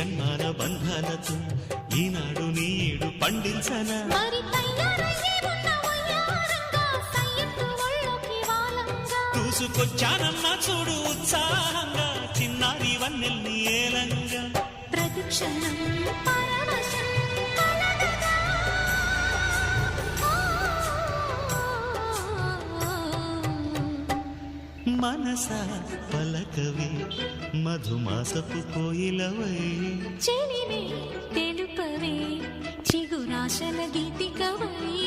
జన్మాల బంధాలతో ఈనాడు నీడు పండించనా చూసుకొచ్చానమ్మా చూడు ఉత్సాహంగా చిన్నారి వన్నెల్ని ఏలంగా ప్రతిక్షణం మనసా పలకవి మధుమాసపు కోయిలవై చెలివే తెలుపవే చిగురాశల గీతికవై